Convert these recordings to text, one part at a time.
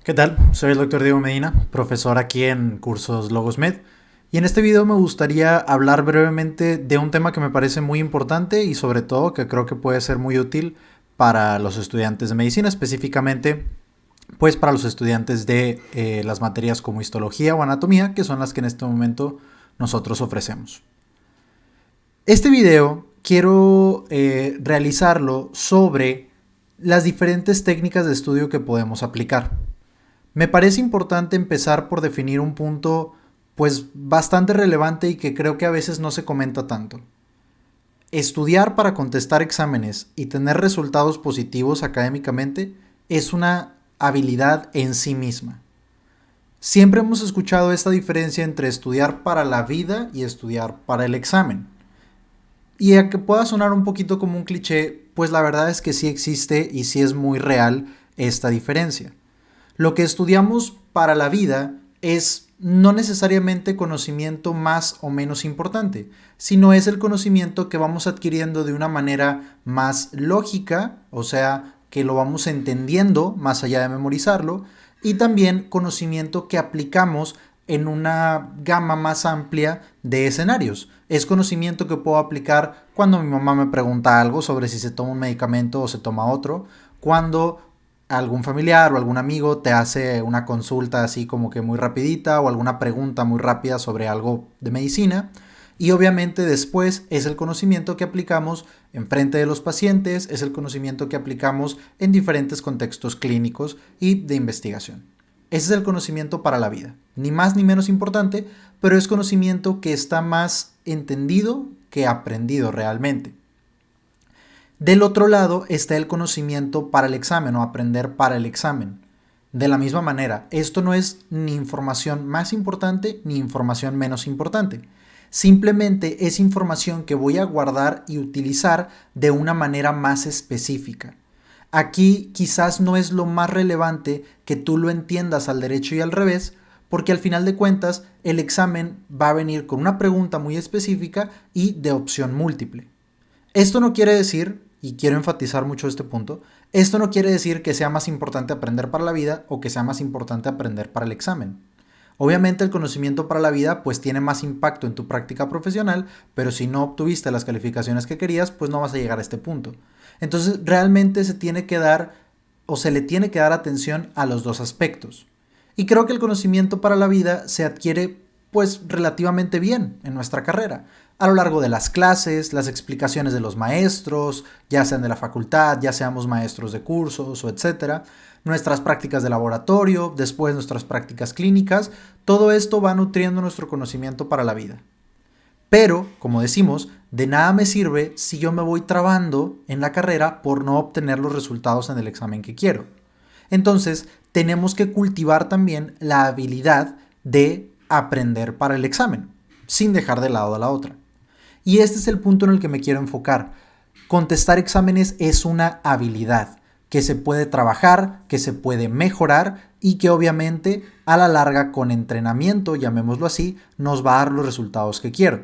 ¿Qué tal? Soy el doctor Diego Medina, profesor aquí en Cursos Logos Med, y en este video me gustaría hablar brevemente de un tema que me parece muy importante y sobre todo que creo que puede ser muy útil para los estudiantes de medicina, específicamente pues para los estudiantes de las materias como histología o anatomía, que son las que en este momento nosotros ofrecemos. Este video quiero realizarlo sobre las diferentes técnicas de estudio que podemos aplicar. Me parece importante empezar por definir un punto pues bastante relevante y que creo que a veces no se comenta tanto. Estudiar para contestar exámenes y tener resultados positivos académicamente es una habilidad en sí misma. Siempre hemos escuchado esta diferencia entre estudiar para la vida y estudiar para el examen. Y a que pueda sonar un poquito como un cliché, pues la verdad es que sí existe y sí es muy real esta diferencia. Lo que estudiamos para la vida es no necesariamente conocimiento más o menos importante, sino es el conocimiento que vamos adquiriendo de una manera más lógica, o sea, que lo vamos entendiendo más allá de memorizarlo, y también conocimiento que aplicamos en una gama más amplia de escenarios. Es conocimiento que puedo aplicar cuando mi mamá me pregunta algo sobre si se toma un medicamento o se toma otro, cuando algún familiar o algún amigo te hace una consulta así como que muy rapidita o alguna pregunta muy rápida sobre algo de medicina. Y obviamente después es el conocimiento que aplicamos en frente de los pacientes, es el conocimiento que aplicamos en diferentes contextos clínicos y de investigación. Ese es el conocimiento para la vida, ni más ni menos importante, pero es conocimiento que está más entendido que aprendido realmente. Del otro lado está el conocimiento para el examen o aprender para el examen. De la misma manera, esto no es ni información más importante ni información menos importante. Simplemente es información que voy a guardar y utilizar de una manera más específica. Aquí quizás no es lo más relevante que tú lo entiendas al derecho y al revés, porque al final de cuentas el examen va a venir con una pregunta muy específica y de opción múltiple. Esto no quiere decir, y quiero enfatizar mucho este punto, esto no quiere decir que sea más importante aprender para la vida o que sea más importante aprender para el examen. Obviamente el conocimiento para la vida pues tiene más impacto en tu práctica profesional, pero si no obtuviste las calificaciones que querías, pues no vas a llegar a este punto. Entonces realmente se tiene que dar o se le tiene que dar atención a los dos aspectos. Y creo que el conocimiento para la vida se adquiere pues relativamente bien en nuestra carrera. A lo largo de las clases, las explicaciones de los maestros, ya sean de la facultad, ya seamos maestros de cursos o etcétera, nuestras prácticas de laboratorio, después nuestras prácticas clínicas, todo esto va nutriendo nuestro conocimiento para la vida. Pero, como decimos, de nada me sirve si yo me voy trabando en la carrera por no obtener los resultados en el examen que quiero. Entonces, tenemos que cultivar también la habilidad de aprender para el examen, sin dejar de lado a la otra. Y este es el punto en el que me quiero enfocar. Contestar exámenes es una habilidad que se puede trabajar, que se puede mejorar y que obviamente a la larga con entrenamiento, llamémoslo así, nos va a dar los resultados que quiero.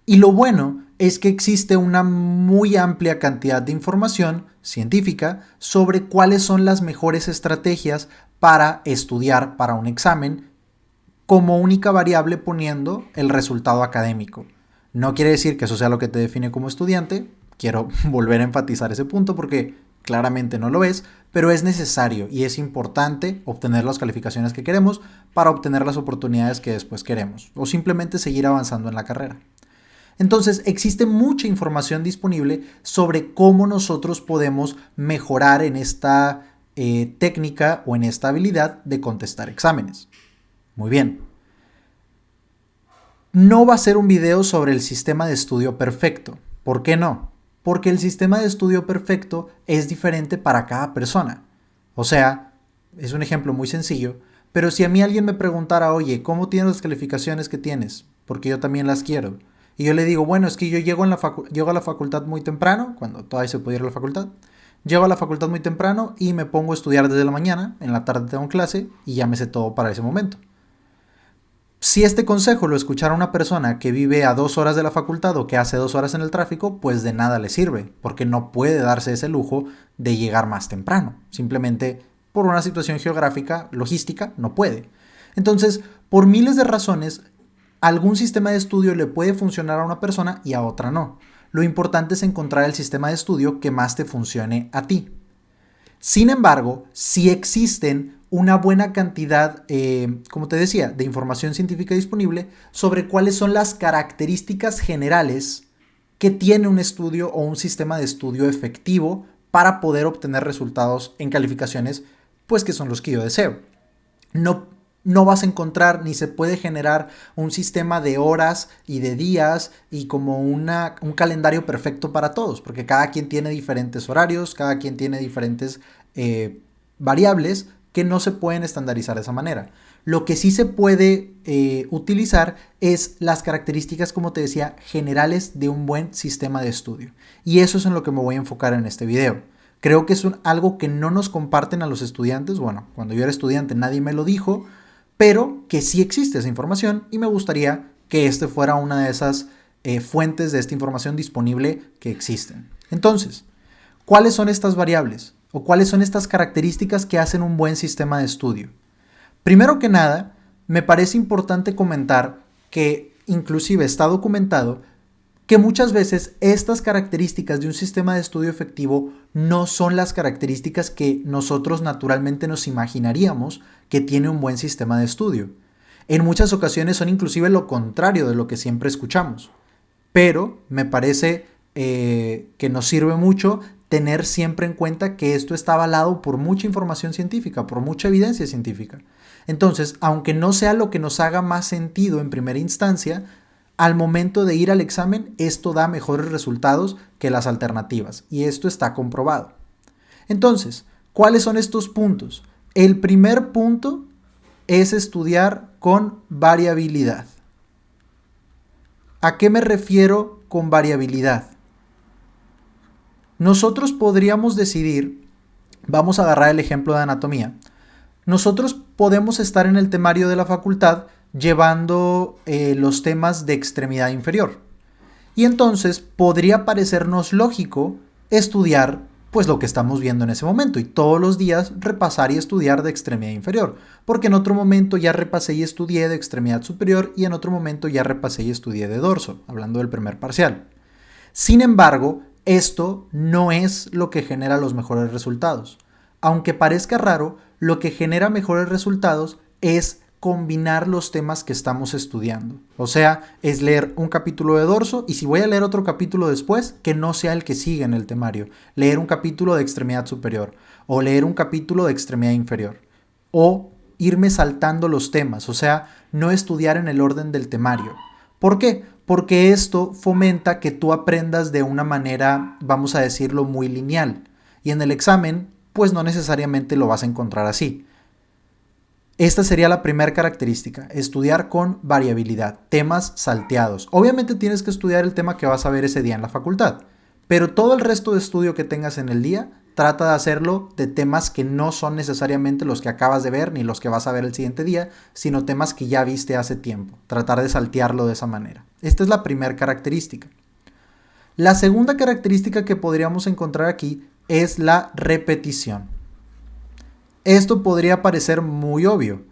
Y lo bueno es que existe una muy amplia cantidad de información científica sobre cuáles son las mejores estrategias para estudiar para un examen como única variable poniendo el resultado académico. No quiere decir que eso sea lo que te define como estudiante, quiero volver a enfatizar ese punto porque claramente no lo es, pero es necesario y es importante obtener las calificaciones que queremos para obtener las oportunidades que después queremos o simplemente seguir avanzando en la carrera. Entonces existe mucha información disponible sobre cómo nosotros podemos mejorar en esta técnica o en esta habilidad de contestar exámenes. Muy bien. No va a ser un video sobre el sistema de estudio perfecto. ¿Por qué no? Porque el sistema de estudio perfecto es diferente para cada persona. O sea, es un ejemplo muy sencillo, pero si a mí alguien me preguntara, oye, ¿cómo tienes las calificaciones que tienes? Porque yo también las quiero. Y yo le digo, bueno, es que yo llego a la facultad muy temprano, cuando todavía se puede ir a la facultad. Llego a la facultad muy temprano y me pongo a estudiar desde la mañana, en la tarde tengo clase y ya me sé todo para ese momento. Si este consejo lo escuchara una persona que vive a 2 horas de la facultad o que hace 2 horas en el tráfico, pues de nada le sirve, porque no puede darse ese lujo de llegar más temprano. Simplemente por una situación geográfica, logística, no puede. Entonces, por miles de razones, algún sistema de estudio le puede funcionar a una persona y a otra no. Lo importante es encontrar el sistema de estudio que más te funcione a ti. Sin embargo, sí existen una buena cantidad, como te decía, de información científica disponible sobre cuáles son las características generales que tiene un estudio o un sistema de estudio efectivo para poder obtener resultados en calificaciones, pues que son los que yo deseo. No vas a encontrar ni se puede generar un sistema de horas y de días y como un calendario perfecto para todos, porque cada quien tiene diferentes horarios, cada quien tiene diferentes variables que no se pueden estandarizar de esa manera. Lo que sí se puede utilizar es las características, como te decía, generales de un buen sistema de estudio. Y eso es en lo que me voy a enfocar en este video. Creo que es algo que no nos comparten a los estudiantes. Bueno, cuando yo era estudiante nadie me lo dijo, pero que sí existe esa información y me gustaría que este fuera una de esas fuentes de esta información disponible que existen. Entonces, ¿cuáles son estas variables o cuáles son estas características que hacen un buen sistema de estudio? Primero que nada, me parece importante comentar que inclusive está documentado que muchas veces estas características de un sistema de estudio efectivo no son las características que nosotros naturalmente nos imaginaríamos que tiene un buen sistema de estudio. En muchas ocasiones son inclusive lo contrario de lo que siempre escuchamos. Pero me parece que nos sirve mucho tener siempre en cuenta que esto está avalado por mucha información científica, por mucha evidencia científica. Entonces, aunque no sea lo que nos haga más sentido en primera instancia, al momento de ir al examen, esto da mejores resultados que las alternativas, y esto está comprobado. Entonces, ¿cuáles son estos puntos? El primer punto es estudiar con variabilidad. ¿A qué me refiero con variabilidad? Nosotros podríamos decidir, vamos a agarrar el ejemplo de anatomía, nosotros podemos estar en el temario de la facultad llevando los temas de extremidad inferior. Y entonces podría parecernos lógico estudiar pues lo que estamos viendo en ese momento y todos los días repasar y estudiar de extremidad inferior, porque en otro momento ya repasé y estudié de extremidad superior y en otro momento ya repasé y estudié de dorso, hablando del primer parcial. Sin embargo, esto no es lo que genera los mejores resultados. Aunque parezca raro, lo que genera mejores resultados es combinar los temas que estamos estudiando. O sea, es leer un capítulo de dorso y si voy a leer otro capítulo después, que no sea el que sigue en el temario. Leer un capítulo de extremidad superior o leer un capítulo de extremidad inferior. O irme saltando los temas, o sea, no estudiar en el orden del temario. ¿Por qué? Porque esto fomenta que tú aprendas de una manera, vamos a decirlo, muy lineal. Y en el examen, pues no necesariamente lo vas a encontrar así. Esta sería la primera característica, estudiar con variabilidad, temas salteados. Obviamente tienes que estudiar el tema que vas a ver ese día en la facultad, pero todo el resto de estudio que tengas en el día, trata de hacerlo de temas que no son necesariamente los que acabas de ver ni los que vas a ver el siguiente día, sino temas que ya viste hace tiempo. Tratar de saltearlo de esa manera. Esta es la primera característica. La segunda característica que podríamos encontrar aquí es la repetición. Esto podría parecer muy obvio,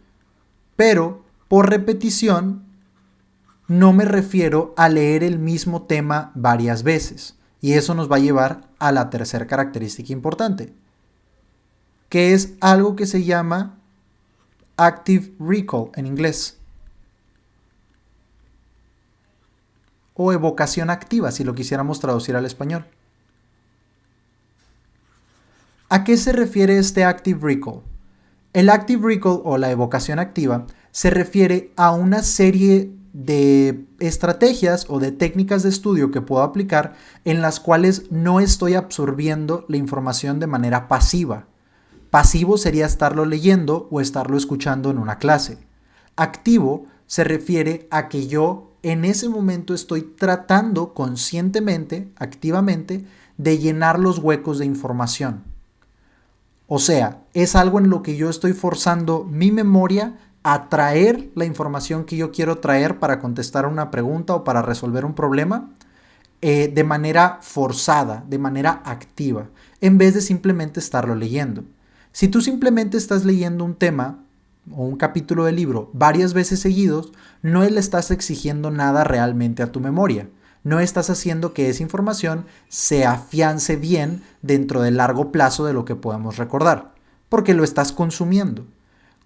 pero por repetición no me refiero a leer el mismo tema varias veces. Y eso nos va a llevar a la tercera característica importante, que es algo que se llama active recall en inglés. O evocación activa, si lo quisiéramos traducir al español. ¿A qué se refiere este active recall? El active recall o la evocación activa se refiere a una serie de estrategias o de técnicas de estudio que puedo aplicar en las cuales no estoy absorbiendo la información de manera pasiva. Pasivo sería estarlo leyendo o estarlo escuchando en una clase. Activo se refiere a que yo en ese momento estoy tratando conscientemente, activamente, de llenar los huecos de información. O sea, es algo en lo que yo estoy forzando mi memoria a traer la información que yo quiero traer para contestar una pregunta o para resolver un problema de manera forzada, de manera activa, en vez de simplemente estarlo leyendo. Si tú simplemente estás leyendo un tema o un capítulo del libro varias veces seguidos, no le estás exigiendo nada realmente a tu memoria. No estás haciendo que esa información se afiance bien dentro del largo plazo de lo que podemos recordar, porque lo estás consumiendo.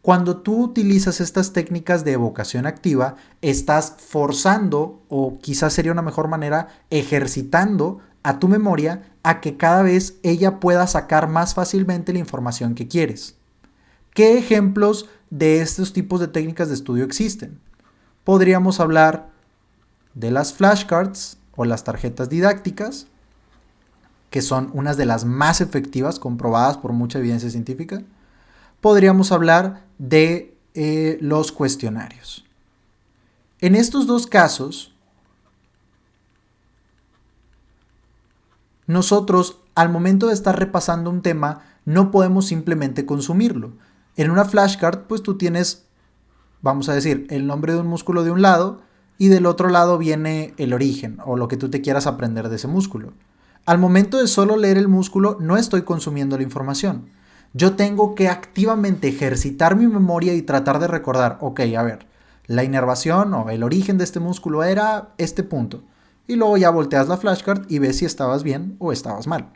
Cuando tú utilizas estas técnicas de evocación activa, estás forzando, o quizás sería una mejor manera, ejercitando a tu memoria a que cada vez ella pueda sacar más fácilmente la información que quieres. ¿Qué ejemplos de estos tipos de técnicas de estudio existen? Podríamos hablar de las flashcards o las tarjetas didácticas, que son unas de las más efectivas, comprobadas por mucha evidencia científica. Podríamos hablar de los cuestionarios. En estos dos casos, nosotros al momento de estar repasando un tema no podemos simplemente consumirlo. En una flashcard, pues tú tienes, vamos a decir, el nombre de un músculo de un lado y del otro lado viene el origen o lo que tú te quieras aprender de ese músculo. Al momento de solo leer el músculo no estoy consumiendo la información. Yo tengo que activamente ejercitar mi memoria y tratar de recordar, ok, a ver, la inervación o el origen de este músculo era este punto. Y luego ya volteas la flashcard y ves si estabas bien o estabas mal.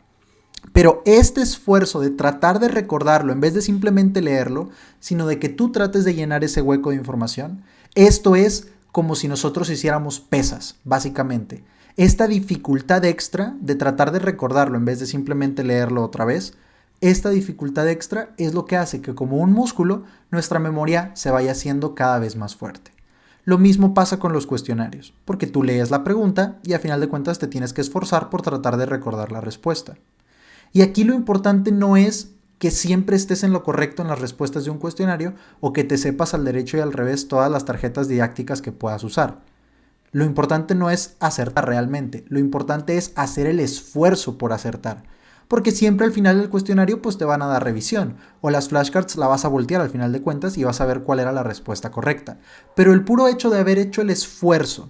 Pero este esfuerzo de tratar de recordarlo en vez de simplemente leerlo, sino de que tú trates de llenar ese hueco de información, esto es como si nosotros hiciéramos pesas, básicamente. Esta dificultad extra de tratar de recordarlo en vez de simplemente leerlo otra vez, esta dificultad extra es lo que hace que como un músculo nuestra memoria se vaya haciendo cada vez más fuerte. Lo mismo pasa con los cuestionarios, porque tú lees la pregunta y a final de cuentas te tienes que esforzar por tratar de recordar la respuesta. Y aquí lo importante no es que siempre estés en lo correcto en las respuestas de un cuestionario o que te sepas al derecho y al revés todas las tarjetas didácticas que puedas usar. Lo importante no es acertar realmente, lo importante es hacer el esfuerzo por acertar. Porque siempre al final del cuestionario pues te van a dar revisión o las flashcards la vas a voltear al final de cuentas y vas a ver cuál era la respuesta correcta. Pero el puro hecho de haber hecho el esfuerzo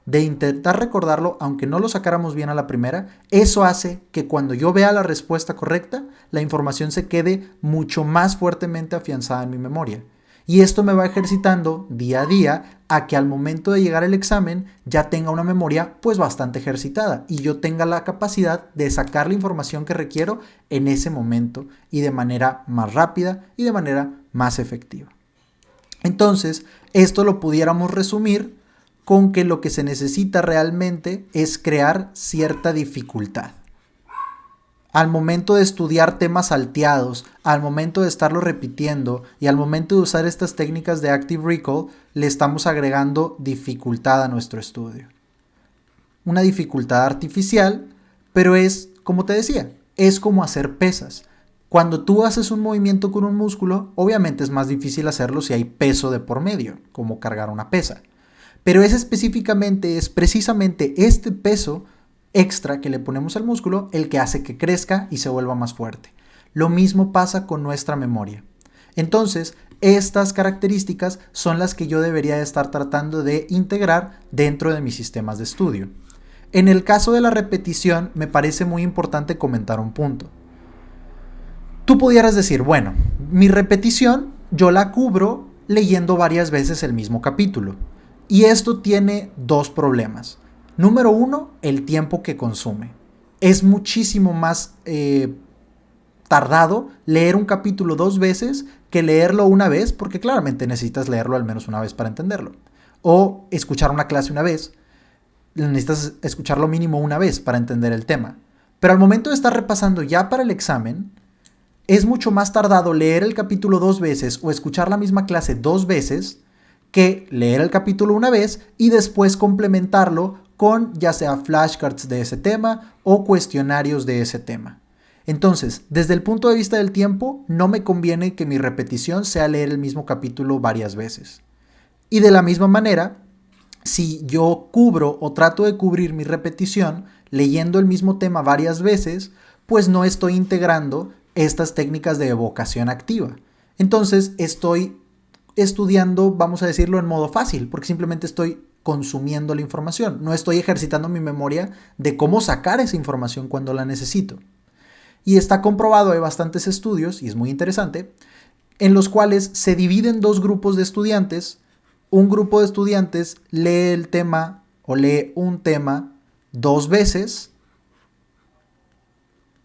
de intentar recordarlo, aunque no lo sacáramos bien a la primera, eso hace que cuando yo vea la respuesta correcta, la información se quede mucho más fuertemente afianzada en mi memoria. Y esto me va ejercitando día a día a que al momento de llegar al examen ya tenga una memoria pues bastante ejercitada y yo tenga la capacidad de sacar la información que requiero en ese momento y de manera más rápida y de manera más efectiva. Entonces, esto lo pudiéramos resumir con que lo que se necesita realmente es crear cierta dificultad. Al momento de estudiar temas salteados, al momento de estarlo repitiendo y al momento de usar estas técnicas de Active Recall, le estamos agregando dificultad a nuestro estudio. Una dificultad artificial, pero es, como te decía, es como hacer pesas. Cuando tú haces un movimiento con un músculo, obviamente es más difícil hacerlo si hay peso de por medio, como cargar una pesa. Pero es precisamente este peso extra que le ponemos al músculo el que hace que crezca y se vuelva más fuerte. Lo mismo pasa con nuestra memoria. Entonces, estas características son las que yo debería estar tratando de integrar dentro de mis sistemas de estudio. En el caso de la repetición, me parece muy importante comentar un punto. Tú pudieras decir, bueno, mi repetición yo la cubro leyendo varias veces el mismo capítulo. Y esto tiene dos problemas. Número uno, el tiempo que consume. Es muchísimo más tardado leer un capítulo 2 veces que leerlo una vez, porque claramente necesitas leerlo al menos una vez para entenderlo. O escuchar una clase una vez, necesitas escucharlo mínimo una vez para entender el tema. Pero al momento de estar repasando ya para el examen, es mucho más tardado leer el capítulo 2 veces o escuchar la misma clase 2 veces que leer el capítulo una vez y después complementarlo con ya sea flashcards de ese tema o cuestionarios de ese tema. Entonces, desde el punto de vista del tiempo, no me conviene que mi repetición sea leer el mismo capítulo varias veces. Y de la misma manera, si yo cubro o trato de cubrir mi repetición leyendo el mismo tema varias veces, pues no estoy integrando estas técnicas de evocación activa. Entonces, estoy estudiando, vamos a decirlo, en modo fácil, porque simplemente estoy consumiendo la información. No estoy ejercitando mi memoria de cómo sacar esa información cuando la necesito. Y está comprobado, hay bastantes estudios, y es muy interesante, en los cuales se dividen dos grupos de estudiantes. Un grupo de estudiantes lee el tema o lee un tema 2 veces,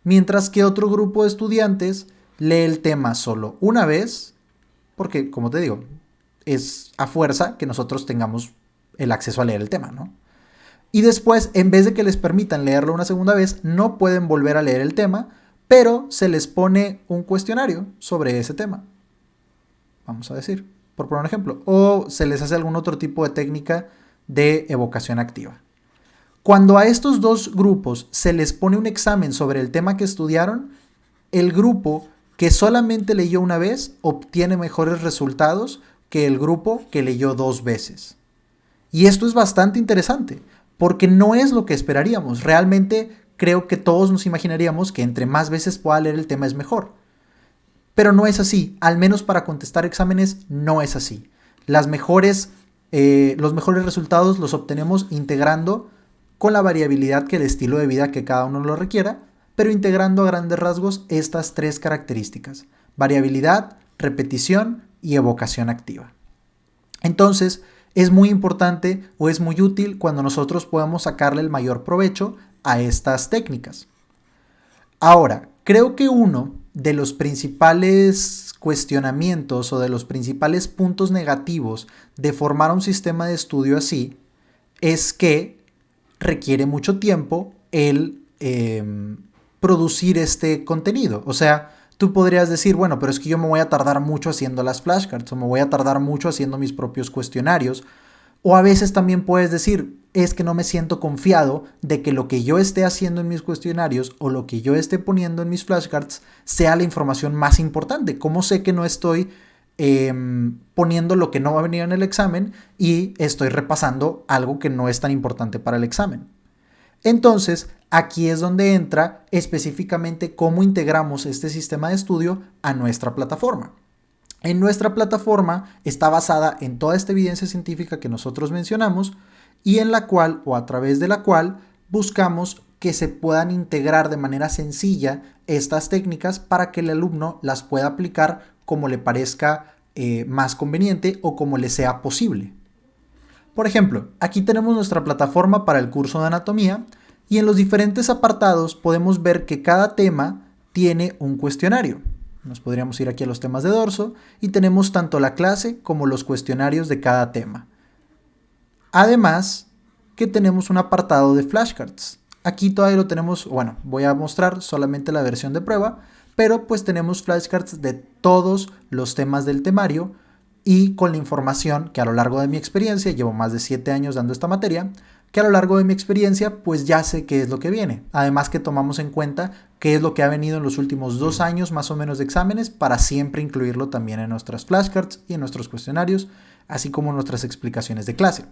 mientras que otro grupo de estudiantes lee el tema solo una vez, porque, como te digo, es a fuerza que nosotros tengamos el acceso a leer el tema, ¿no? Y después, en vez de que les permitan leerlo una segunda vez, no pueden volver a leer el tema, pero se les pone un cuestionario sobre ese tema. Vamos a decir, por poner un ejemplo. O se les hace algún otro tipo de técnica de evocación activa. Cuando a estos dos grupos se les pone un examen sobre el tema que estudiaron, el grupo que solamente leyó una vez obtiene mejores resultados que el grupo que leyó 2 veces. Y esto es bastante interesante, porque no es lo que esperaríamos. Realmente creo que todos nos imaginaríamos que entre más veces pueda leer el tema es mejor. Pero no es así, al menos para contestar exámenes no es así. Los mejores resultados los obtenemos integrando con la variabilidad que el estilo de vida que cada uno lo requiera, pero integrando a grandes rasgos estas 3 características: variabilidad, repetición y evocación activa. Entonces, es muy importante o es muy útil cuando nosotros podamos sacarle el mayor provecho a estas técnicas. Ahora, creo que uno de los principales cuestionamientos o de los principales puntos negativos de formar un sistema de estudio así es que requiere mucho tiempo el producir este contenido. O sea, tú podrías decir, bueno, pero es que yo me voy a tardar mucho haciendo las flashcards o me voy a tardar mucho haciendo mis propios cuestionarios. O a veces también puedes decir, es que no me siento confiado de que lo que yo esté haciendo en mis cuestionarios o lo que yo esté poniendo en mis flashcards sea la información más importante. ¿Cómo sé que no estoy poniendo lo que no va a venir en el examen y estoy repasando algo que no es tan importante para el examen? Entonces, aquí es donde entra específicamente cómo integramos este sistema de estudio a nuestra plataforma. En nuestra plataforma está basada en toda esta evidencia científica que nosotros mencionamos y en la cual o a través de la cual buscamos que se puedan integrar de manera sencilla estas técnicas para que el alumno las pueda aplicar como le parezca más conveniente o como le sea posible. Por ejemplo, aquí tenemos nuestra plataforma para el curso de anatomía y en los diferentes apartados podemos ver que cada tema tiene un cuestionario. Nos podríamos ir aquí a los temas de dorso y tenemos tanto la clase como los cuestionarios de cada tema. Además que tenemos un apartado de flashcards. Aquí todavía lo tenemos, bueno, voy a mostrar solamente la versión de prueba, pero pues tenemos flashcards de todos los temas del temario y con la información que a lo largo de mi experiencia, llevo más de 7 años dando esta materia, que a lo largo de mi experiencia pues ya sé qué es lo que viene. Además que tomamos en cuenta qué es lo que ha venido en los últimos 2 años más o menos de exámenes para siempre incluirlo también en nuestras flashcards y en nuestros cuestionarios, así como en nuestras explicaciones de clase.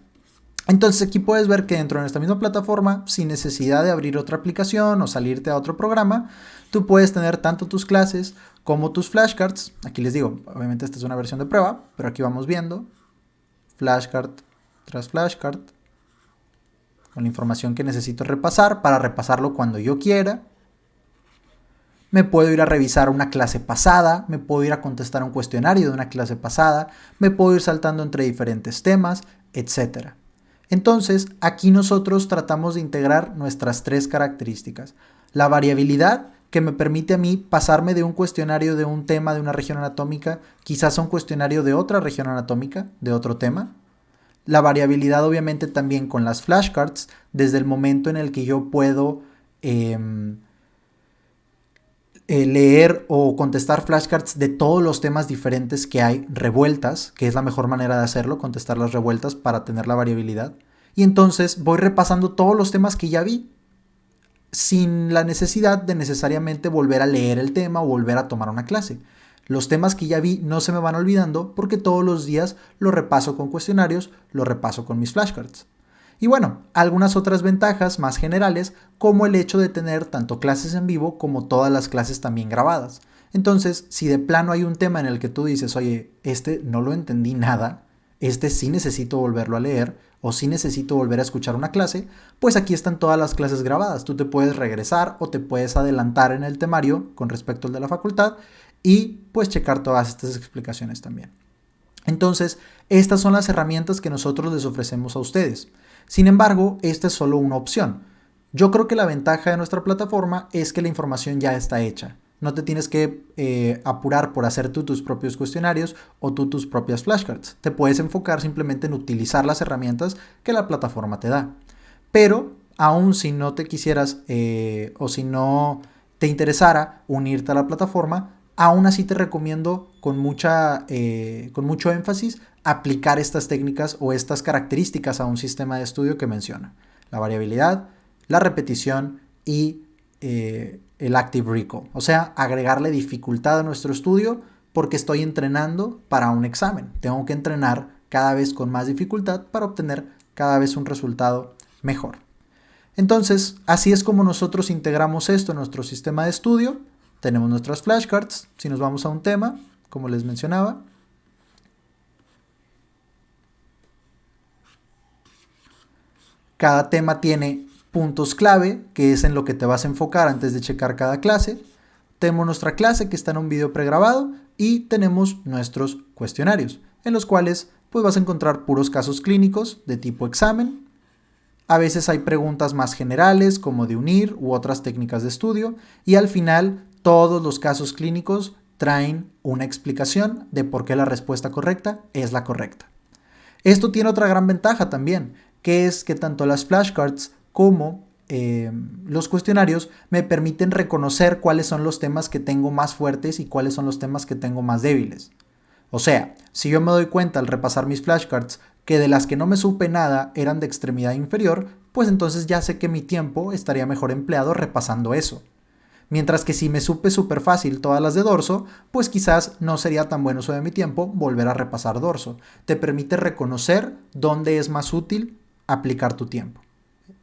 Entonces aquí puedes ver que dentro de esta misma plataforma, sin necesidad de abrir otra aplicación o salirte a otro programa, tú puedes tener tanto tus clases como tus flashcards. Aquí les digo, obviamente esta es una versión de prueba, pero aquí vamos viendo flashcard tras flashcard con la información que necesito repasar para repasarlo cuando yo quiera. Me puedo ir a revisar una clase pasada, me puedo ir a contestar un cuestionario de una clase pasada, me puedo ir saltando entre diferentes temas, etc. Entonces, aquí nosotros tratamos de integrar nuestras 3 características. La variabilidad, que me permite a mí pasarme de un cuestionario de un tema de una región anatómica, quizás a un cuestionario de otra región anatómica, de otro tema. La variabilidad obviamente también con las flashcards, desde el momento en el que yo puedo leer o contestar flashcards de todos los temas diferentes que hay revueltas, que es la mejor manera de hacerlo, contestar las revueltas para tener la variabilidad. Y entonces voy repasando todos los temas que ya vi, sin la necesidad de necesariamente volver a leer el tema o volver a tomar una clase. Los temas que ya vi no se me van olvidando porque todos los días lo repaso con cuestionarios, lo repaso con mis flashcards. Y bueno, algunas otras ventajas más generales, como el hecho de tener tanto clases en vivo como todas las clases también grabadas. Entonces, si de plano hay un tema en el que tú dices, oye, este no lo entendí nada, este sí necesito volverlo a leer o sí necesito volver a escuchar una clase, pues aquí están todas las clases grabadas. Tú te puedes regresar o te puedes adelantar en el temario con respecto al de la facultad y pues checar todas estas explicaciones también. Entonces, estas son las herramientas que nosotros les ofrecemos a ustedes. Sin embargo, esta es solo una opción. Yo creo que la ventaja de nuestra plataforma es que la información ya está hecha. No te tienes que apurar por hacer tú tus propios cuestionarios o tú tus propias flashcards. Te puedes enfocar simplemente en utilizar las herramientas que la plataforma te da. Pero, aún si no te quisieras o si no te interesara unirte a la plataforma, aún así te recomiendo con mucho énfasis aplicar estas técnicas o estas características a un sistema de estudio que menciona. La variabilidad, la repetición y el active recall. O sea, agregarle dificultad a nuestro estudio porque estoy entrenando para un examen. Tengo que entrenar cada vez con más dificultad para obtener cada vez un resultado mejor. Entonces, así es como nosotros integramos esto en nuestro sistema de estudio. Tenemos nuestras flashcards. Si nos vamos a un tema, como les mencionaba, cada tema tiene puntos clave, que es en lo que te vas a enfocar antes de checar cada clase. Tenemos nuestra clase que está en un video pregrabado y tenemos nuestros cuestionarios, en los cuales pues vas a encontrar puros casos clínicos de tipo examen. A veces hay preguntas más generales como de unir u otras técnicas de estudio y al final todos los casos clínicos traen una explicación de por qué la respuesta correcta es la correcta. Esto tiene otra gran ventaja también, que es que tanto las flashcards como los cuestionarios me permiten reconocer cuáles son los temas que tengo más fuertes y cuáles son los temas que tengo más débiles. O sea, si yo me doy cuenta al repasar mis flashcards que de las que no me supe nada eran de extremidad inferior, pues entonces ya sé que mi tiempo estaría mejor empleado repasando eso. Mientras que si me supe súper fácil todas las de dorso, pues quizás no sería tan buen uso de mi tiempo volver a repasar dorso. Te permite reconocer dónde es más útil aplicar tu tiempo,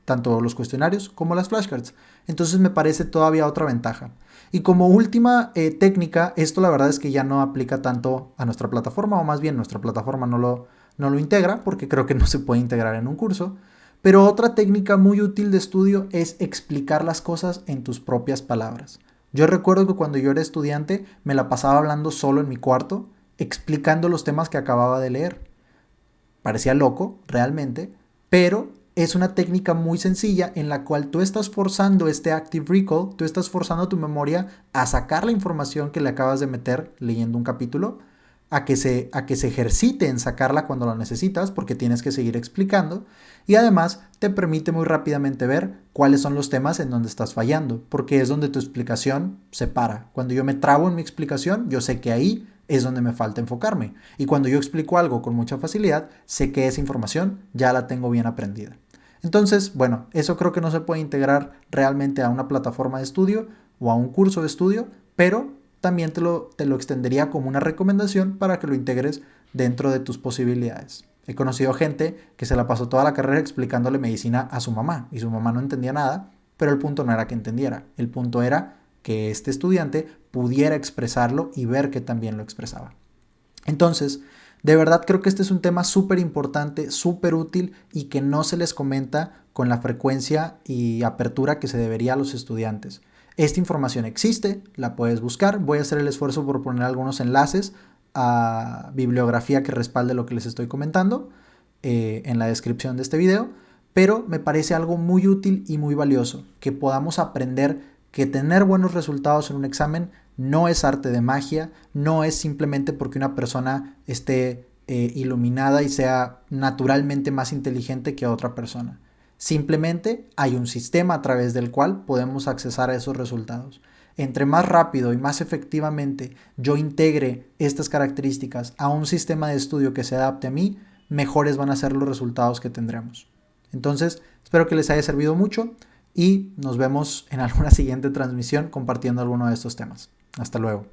tanto los cuestionarios como las flashcards. Entonces me parece todavía otra ventaja. Y como última técnica, esto la verdad es que ya no aplica tanto a nuestra plataforma, o más bien nuestra plataforma no lo integra, porque creo que no se puede integrar en un curso. Pero otra técnica muy útil de estudio es explicar las cosas en tus propias palabras. Yo recuerdo que cuando yo era estudiante me la pasaba hablando solo en mi cuarto, explicando los temas que acababa de leer. Parecía loco, realmente, pero es una técnica muy sencilla en la cual tú estás forzando este active recall, tú estás forzando tu memoria a sacar la información que le acabas de meter leyendo un capítulo, a que se ejercite en sacarla cuando la necesitas, porque tienes que seguir explicando, y además te permite muy rápidamente ver cuáles son los temas en donde estás fallando, porque es donde tu explicación se para. Cuando yo me trabo en mi explicación, yo sé que ahí es donde me falta enfocarme, y cuando yo explico algo con mucha facilidad, sé que esa información ya la tengo bien aprendida. Entonces, bueno, eso creo que no se puede integrar realmente a una plataforma de estudio o a un curso de estudio, pero también te lo extendería como una recomendación para que lo integres dentro de tus posibilidades. He conocido gente que se la pasó toda la carrera explicándole medicina a su mamá y su mamá no entendía nada, pero el punto no era que entendiera, el punto era que este estudiante pudiera expresarlo y ver que también lo expresaba. Entonces, de verdad creo que este es un tema súper importante, súper útil y que no se les comenta con la frecuencia y apertura que se debería a los estudiantes. Esta información existe, la puedes buscar. Voy a hacer el esfuerzo por poner algunos enlaces a bibliografía que respalde lo que les estoy comentando en la descripción de este video, pero me parece algo muy útil y muy valioso, que podamos aprender que tener buenos resultados en un examen no es arte de magia, no es simplemente porque una persona esté iluminada y sea naturalmente más inteligente que otra persona. Simplemente hay un sistema a través del cual podemos accesar a esos resultados. Entre más rápido y más efectivamente yo integre estas características a un sistema de estudio que se adapte a mí, mejores van a ser los resultados que tendremos. Entonces, espero que les haya servido mucho y nos vemos en alguna siguiente transmisión compartiendo alguno de estos temas. Hasta luego.